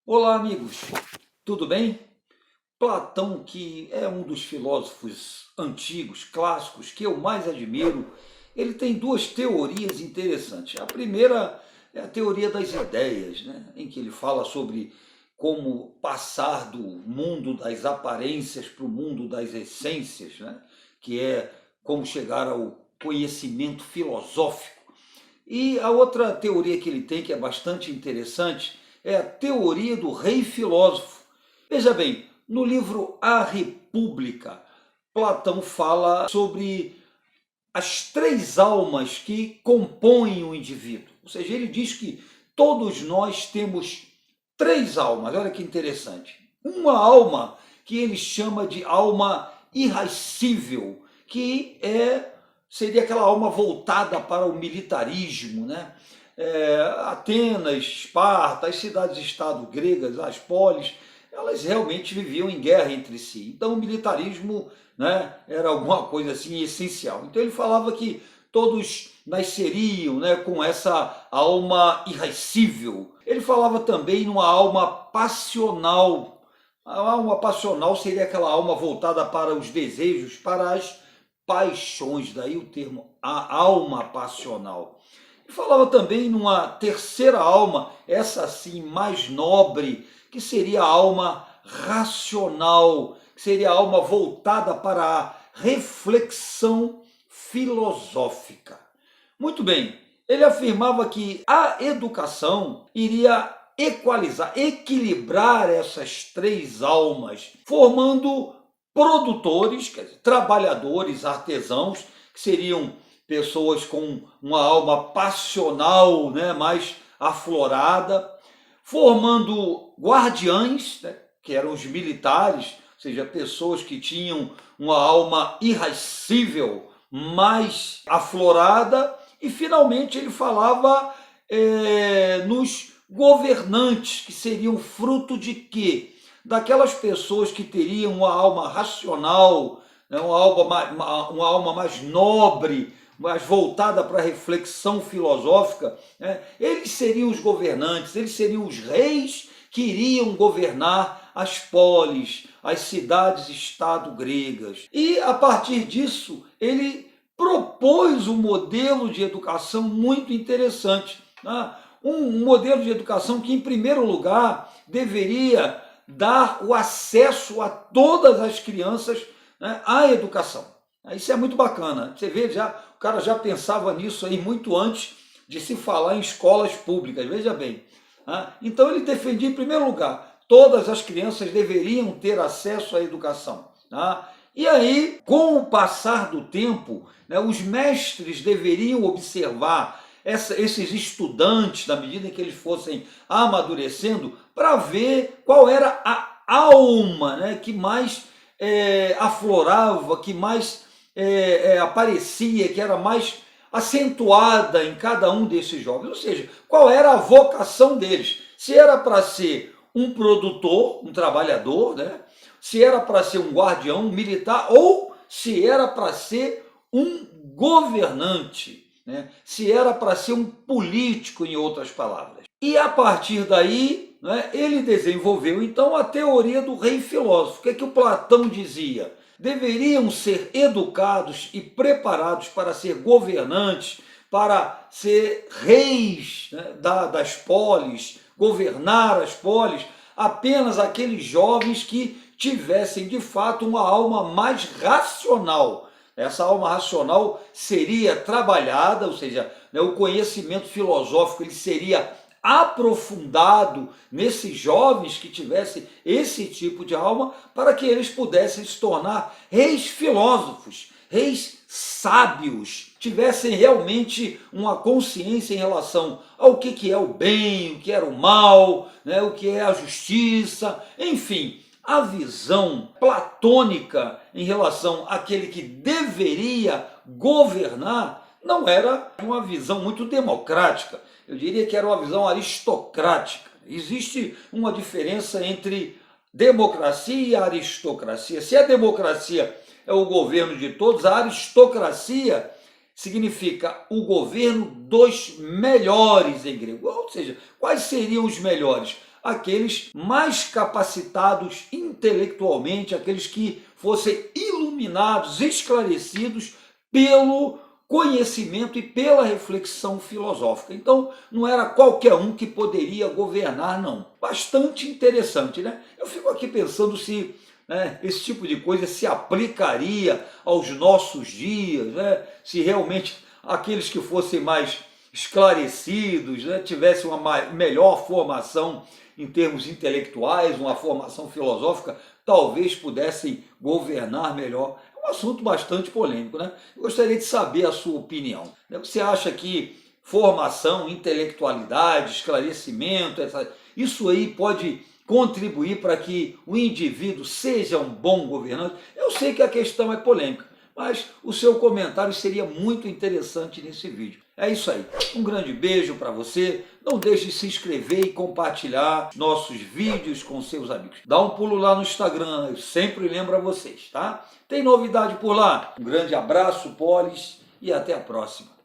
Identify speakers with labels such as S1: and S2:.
S1: Olá, amigos, tudo bem? Platão, que é um dos filósofos antigos, clássicos, que eu mais admiro, ele tem duas teorias interessantes. A primeira é a teoria das ideias, né? Em que ele fala sobre como passar do mundo das aparências para o mundo das essências, né? Que é como chegar ao conhecimento filosófico. E a outra teoria que ele tem, que é bastante interessante, é a teoria do rei filósofo. Veja bem, no livro A República, Platão fala sobre as três almas que compõem o indivíduo. Ou seja, ele diz que todos nós temos três almas. Olha que interessante. Uma alma que ele chama de alma irracível, que seria aquela alma voltada para o militarismo, né? Atenas, Esparta, as cidades-estado gregas, as polis, elas realmente viviam em guerra entre si. Então o militarismo, né, era alguma coisa assim essencial. Então ele falava que todos nasceriam, né, com essa alma irracível. Ele falava também numa alma passional. A alma passional seria aquela alma voltada para os desejos, para as paixões, daí o termo a alma passional. E falava também numa terceira alma, essa sim mais nobre, que seria a alma racional, que seria a alma voltada para a reflexão filosófica. Muito bem, ele afirmava que a educação iria equalizar, equilibrar essas três almas, formando produtores, quer dizer, trabalhadores, artesãos, que seriam pessoas com uma alma passional, né, mais aflorada, formando guardiães, né, que eram os militares, ou seja, pessoas que tinham uma alma irracível, mais aflorada, e finalmente ele falava nos governantes, que seriam fruto de quê? Daquelas pessoas que teriam uma alma racional, né, uma alma mais nobre, mais voltada para a reflexão filosófica, né? Eles seriam os governantes, eles seriam os reis que iriam governar as polis, as cidades-estado gregas. E a partir disso, ele propôs um modelo de educação muito interessante, né? Um modelo de educação que, em primeiro lugar, deveria dar o acesso a todas as crianças, né, à educação. Isso é muito bacana. Você vê, o cara já pensava nisso aí muito antes de se falar em escolas públicas, veja bem. Então ele defendia, em primeiro lugar, todas as crianças deveriam ter acesso à educação. E aí, com o passar do tempo, né, os mestres deveriam observar esses estudantes, na medida em que eles fossem amadurecendo, para ver qual era a alma, né, que mais aflorava, que mais aparecia, que era mais acentuada em cada um desses jovens. Ou seja, qual era a vocação deles. Se era para ser um produtor, um trabalhador, né? Se era para ser um guardião, um militar, ou se era para ser um governante, né? Se era para ser um político, em outras palavras. E a partir daí, né, ele desenvolveu então a teoria do rei filósofo. O que é que o Platão dizia? Deveriam ser educados e preparados para ser governantes, para ser reis, né, das polis, governar as polis, apenas aqueles jovens que tivessem de fato uma alma mais racional. Essa alma racional seria trabalhada, ou seja, né, o conhecimento filosófico ele seria aprofundado nesses jovens que tivessem esse tipo de alma, para que eles pudessem se tornar reis filósofos, reis sábios, tivessem realmente uma consciência em relação ao que é o bem, o que era o mal, né, o que é a justiça, enfim. A visão platônica em relação àquele que deveria governar não era uma visão muito democrática. Eu diria que era uma visão aristocrática. Existe uma diferença entre democracia e aristocracia. Se a democracia é o governo de todos, a aristocracia significa o governo dos melhores em grego. Ou seja, quais seriam os melhores? aqueles mais capacitados intelectualmente, aqueles que fossem iluminados, esclarecidos pelo conhecimento e pela reflexão filosófica. Então, não era qualquer um que poderia governar, não. Bastante interessante, né? Eu fico aqui pensando se esse tipo de coisa se aplicaria aos nossos dias, né? Se realmente aqueles que fossem mais esclarecidos, né, tivessem uma melhor formação em termos intelectuais, uma formação filosófica, talvez pudessem governar melhor. É um assunto bastante polêmico, né? Eu gostaria de saber a sua opinião. Você acha que formação, intelectualidade, esclarecimento, isso aí pode contribuir para que o indivíduo seja um bom governante? Eu sei que a questão é polêmica, mas o seu comentário seria muito interessante nesse vídeo. É isso aí. Um grande beijo para você. Não deixe de se inscrever e compartilhar nossos vídeos com seus amigos. Dá um pulo lá no Instagram, eu sempre lembro a vocês, tá? Tem novidade por lá. Um grande abraço, Polis, e até a próxima.